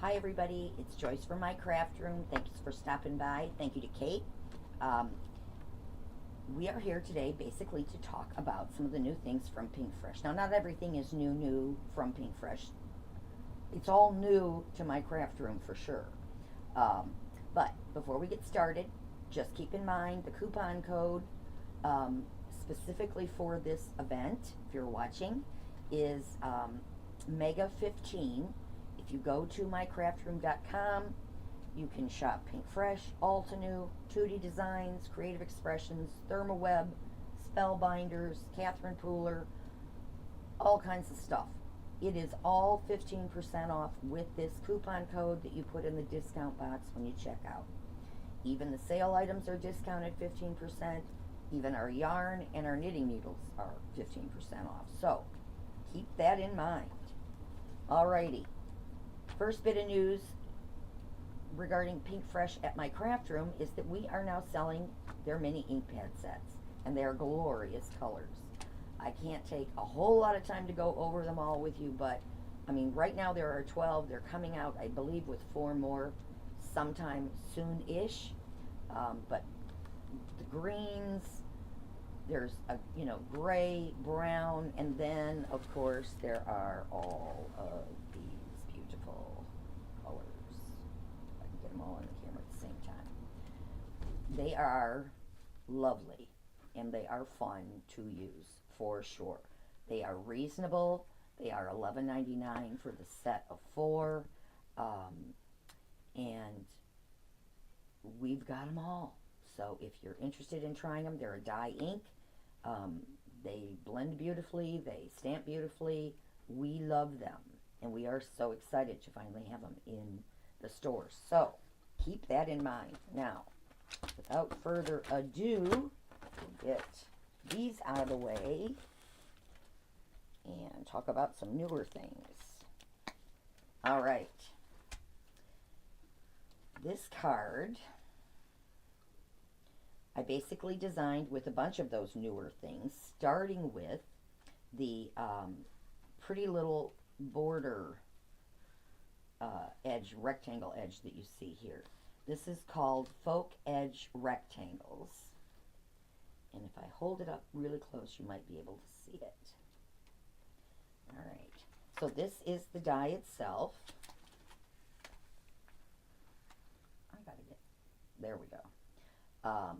Hi everybody, it's Joyce from my craft room. Thanks for stopping by. Thank you to Kate. Um, we are here today basically to talk about some of the new things from Pinkfresh. Now, not everything is new from Pinkfresh. It's all new to my craft room for sure. Um, but before we get started, just keep in mind the coupon code um, specifically for this event, if you're watching, is Mega 15. If you go to mycraftroom.com, you can shop Pinkfresh, Altenew, 2D Designs, Creative Expressions, Thermaweb, Spellbinders, Catherine Pooler, all kinds of stuff. It is all 15% off with this coupon code that you put in the discount box when you check out. Even the sale items are discounted 15%. Even our yarn and our knitting needles are 15% off. So keep that in mind. Alrighty. First bit of news regarding Pinkfresh at my craft room is that we are now selling their mini ink pad sets, and they are glorious colors. I can't take a whole lot of time to go over them all with you, but I mean, right now there are 12. They're coming out, I believe, with 4 more sometime soon-ish. But the greens, there's a gray, brown, and then of course there are all of these beautiful colors. If I can get them all on the camera at the same time. They are lovely and they are fun to use for sure. They are reasonable. They are $11.99 for the set of 4, and we've got them all. So if you're interested in trying them, they're a dye ink. They blend beautifully. They stamp beautifully. We love them, and we are so excited to finally have them in the stores. So keep that in mind. Now, without further ado, we'll get these out of the way and talk about some newer things. All right. This card I basically designed with a bunch of those newer things, starting with the pretty little border edge, rectangle edge that you see here. This is called Folk Edge Rectangles. And if I hold it up really close, you might be able to see it. All right. So this is the die itself. There we go.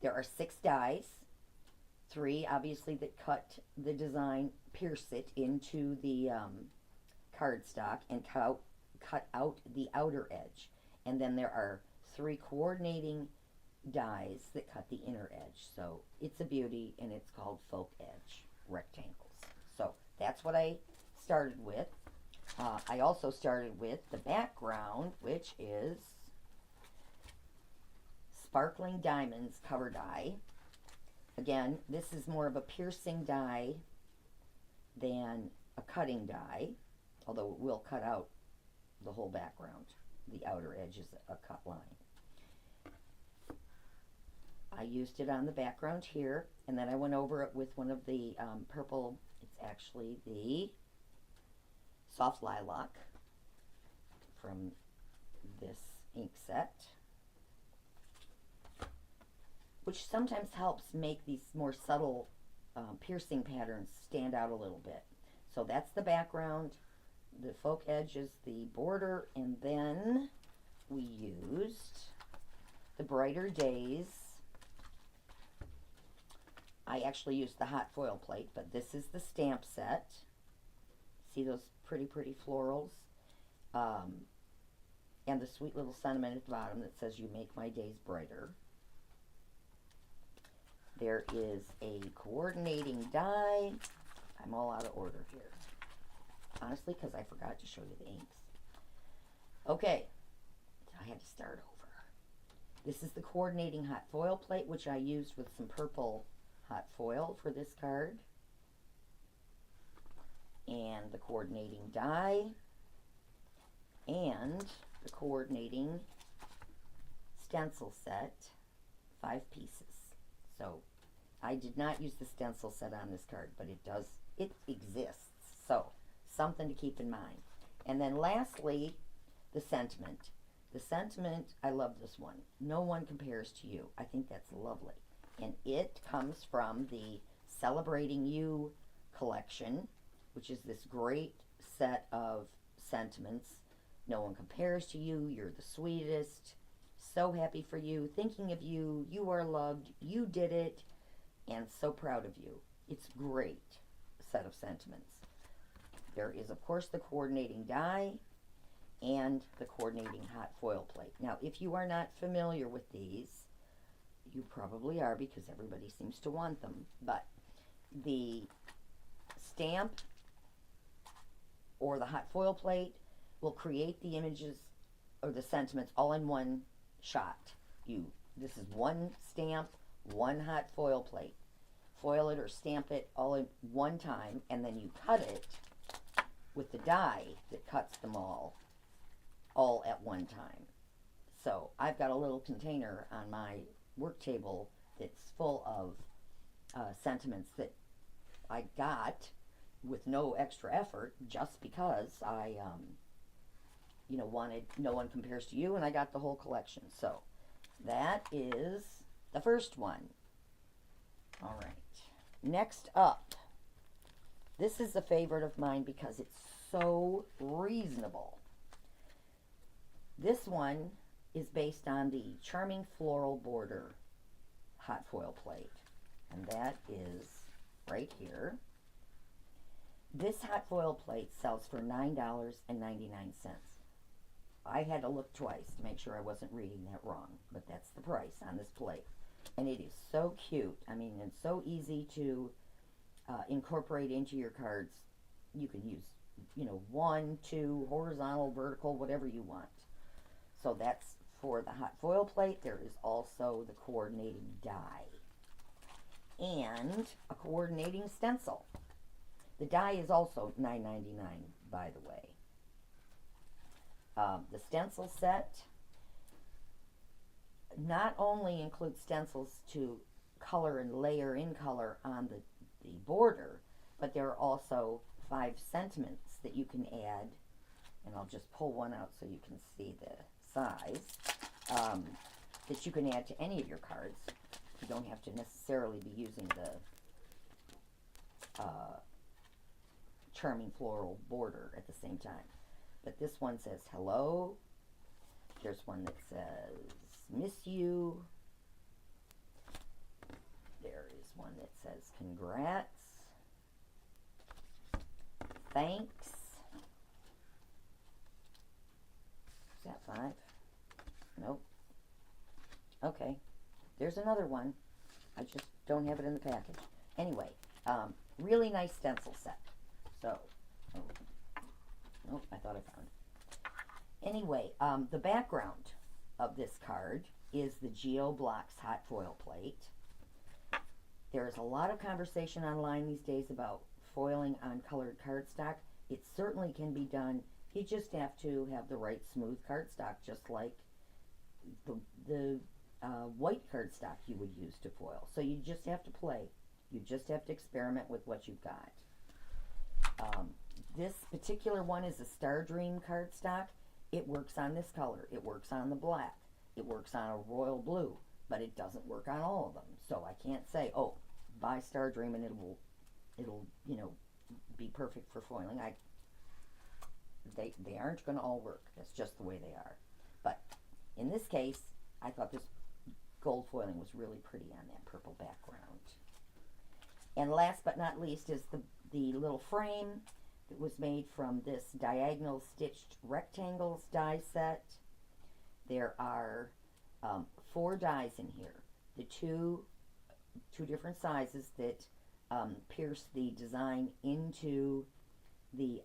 There are 6 dies, 3 obviously that cut the design, pierce it into the cardstock and cut out the outer edge. And then there are 3 coordinating dies that cut the inner edge. So it's a beauty, and it's called Folk Edge Rectangles. So that's what I started with. I also started with the background, which is Sparkling Diamonds cover die. Again, this is more of a piercing die than a cutting die, although it will cut out the whole background. The outer edge is a cut line. I used it on the background here, and then I went over it with one of the purple, it's actually the Soft Lilac from this ink set, which sometimes helps make these more subtle piercing patterns stand out a little bit. So that's the background. The Folk Edge is the border, and then we used the Brighter Days. I actually used the hot foil plate, but this is the stamp set. See those pretty florals? And the sweet little sentiment at the bottom that says, "You make my days brighter." There is a coordinating die. I'm all out of order here, honestly, because I forgot to show you the inks. Okay, I had to start over. This is the coordinating hot foil plate, which I used with some purple hot foil for this card. And the coordinating die. And the coordinating stencil set, 5 pieces. So I did not use the stencil set on this card, but it exists. So something to keep in mind. And then lastly, the sentiment. The sentiment, I love this one. No one compares to you. I think that's lovely. And it comes from the Celebrating You collection, which is this great set of sentiments. No one compares to you. You're the sweetest. So happy for you. Thinking of you. You are loved. You did it. And so proud of you. It's great set of sentiments. There is, of course, the coordinating die and the coordinating hot foil plate. Now, if you are not familiar with these, you probably are because everybody seems to want them, but the stamp or the hot foil plate will create the images or the sentiments all in one shot. This is one stamp, one hot foil plate. Foil it or stamp it all in one time, and then you cut it with the die that cuts them all at one time. So I've got a little container on my work table that's full of sentiments that I got with no extra effort, just because I wanted No One Compares to You, and I got the whole collection. So that is the first one. All right, next up, this is a favorite of mine because it's so reasonable. This one is based on the Charming Floral Border hot foil plate, and that is right here. This hot foil plate sells for $9.99. I had to look twice to make sure I wasn't reading that wrong, but that's the price on this plate. And it is so cute. I mean, it's so easy to incorporate into your cards. You can use, 1, 2, horizontal, vertical, whatever you want. So that's for the hot foil plate. There is also the coordinating die and a coordinating stencil. The die is also $9.99, by the way. The stencil set not only includes stencils to color and layer in color on the border, but there are also 5 sentiments that you can add, and I'll just pull one out so you can see the size, that you can add to any of your cards. You don't have to necessarily be using the Charming Floral Border at the same time. But this one says hello. There's one that says miss you. There is one that says congrats. Thanks. Is that 5? Nope. Okay. There's another one. I just don't have it in the package. Anyway, really nice stencil set. So, I thought I found it. Anyway, the background of this card is the Geo Blocks hot foil plate. There is a lot of conversation online these days about foiling on colored cardstock. It certainly can be done. You just have to have the right smooth cardstock, just like the white cardstock you would use to foil. So you just have to play. You just have to experiment with what you've got. This particular one is a Star Dream cardstock. It works on this color. It works on the black. It works on a royal blue, but it doesn't work on all of them. So I can't say, oh, buy Star Dream and it'll be perfect for foiling. They aren't going to all work. That's just the way they are. But in this case, I thought this gold foiling was really pretty on that purple background. And last but not least is the little frame that was made from this diagonal stitched rectangles die set. There are 4 dies in here. The two different sizes that pierce the design into the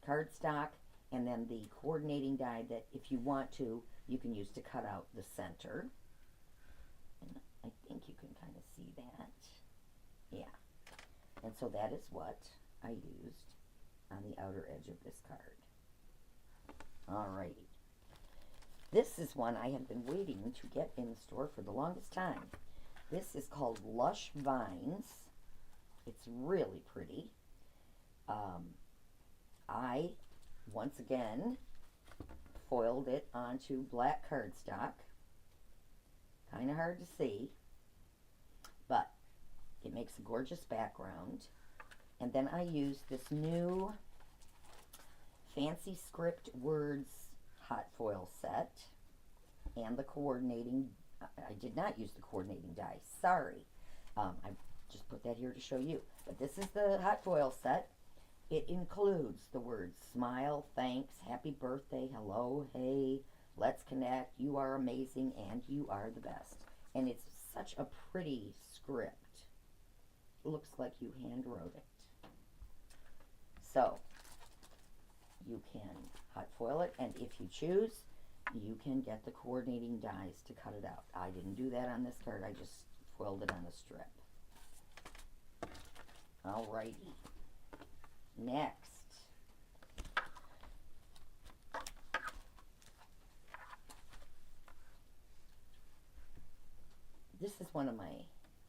cardstock, and then the coordinating die that, if you want to, you can use to cut out the center. And I think you can kind of see that. Yeah. And so that is what I used on the outer edge of this card. Alrighty. This is one I have been waiting to get in the store for the longest time. This is called Lush Vines. It's really pretty. I, once again, foiled it onto black cardstock. Kind of hard to see, but it makes a gorgeous background. And then I used this new Fancy Script Words hot foil set and the coordinating. I did not use the coordinating die, sorry. I just put that here to show you. But this is the hot foil set. It includes the words smile, thanks, happy birthday, hello, hey, let's connect, you are amazing, and you are the best. And it's such a pretty script. It looks like you hand wrote it. So, you can hot foil it, and if you choose, you can get the coordinating dies to cut it out. I didn't do that on this card, I just foiled it on the strip. Alrighty. Next, this is one of my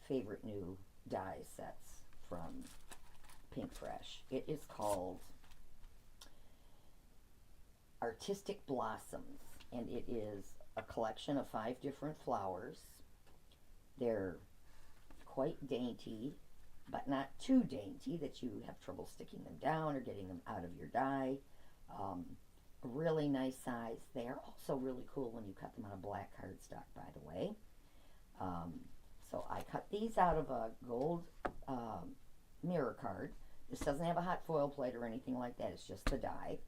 favorite new die sets from Pinkfresh. It is called Artistic Blossoms, and it is a collection of 5 different flowers. They're quite dainty, but not too dainty that you have trouble sticking them down or getting them out of your die. A really nice size. They are also really cool when you cut them on a black cardstock, by the way. So I cut these out of a gold mirror card. This doesn't have a hot foil plate or anything like that. It's just the die.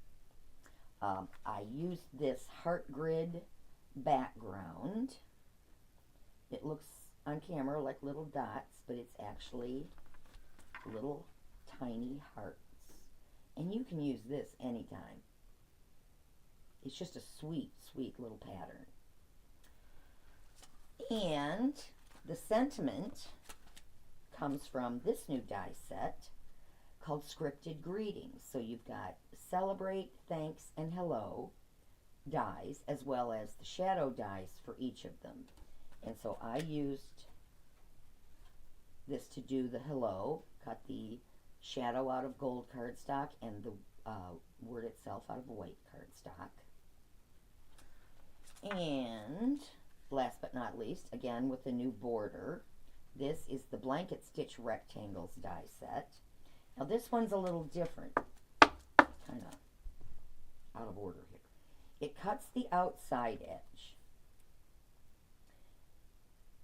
I used this heart grid background. It looks on camera like little dots, but it's actually little tiny hearts. And you can use this anytime. It's just a sweet, sweet little pattern. And the sentiment comes from this new die set called Scripted Greetings. So you've got celebrate, thanks, and hello dies, as well as the shadow dies for each of them. And so I used this to do the hello, cut the shadow out of gold cardstock and the word itself out of white cardstock. And last but not least, again with the new border, this is the Blanket Stitch Rectangles die set. Now this one's a little different, kind of out of order here. It cuts the outside edge.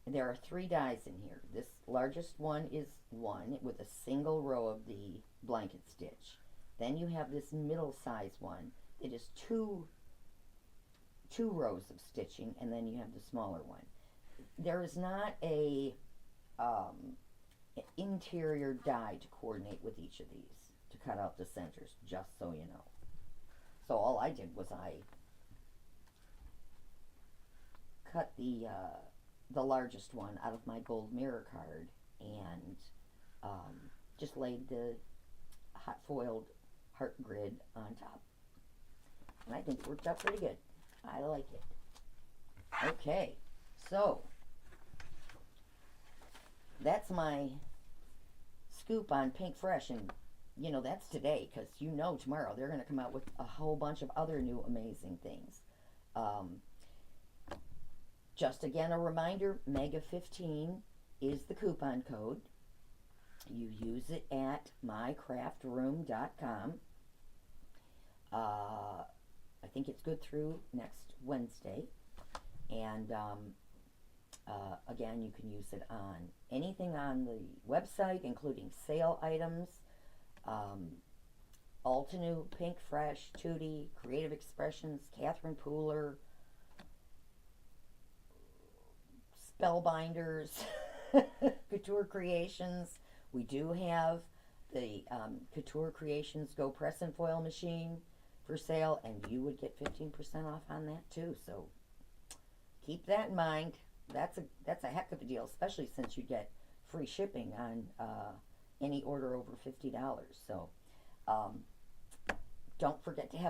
There are 3 dies in here. This largest one is 1 with a single row of the blanket stitch. Then you have this middle size one that is two rows of stitching, and then you have the smaller one. There is not a interior die to coordinate with each of these to cut out the centers, just so you know. So all I did was I cut the largest one out of my gold mirror card and just laid the hot foiled heart grid on top. And I think it worked out pretty good. I like it. Okay, so that's my scoop on Pinkfresh, and you know that's today, because you know tomorrow they're going to come out with a whole bunch of other new amazing things. Just again a reminder, Mega15 is the coupon code. You use it at mycraftroom.com. I think it's good through next Wednesday. And again, you can use it on anything on the website, including sale items, Altenew, Pinkfresh, Tootie, Creative Expressions, Catherine Pooler, Spellbinders, Couture Creations. We do have the Couture Creations Go Press and Foil machine for sale, and you would get 15% off on that too. So keep that in mind. That's a heck of a deal, especially since you get free shipping on any order over $50. So don't forget to have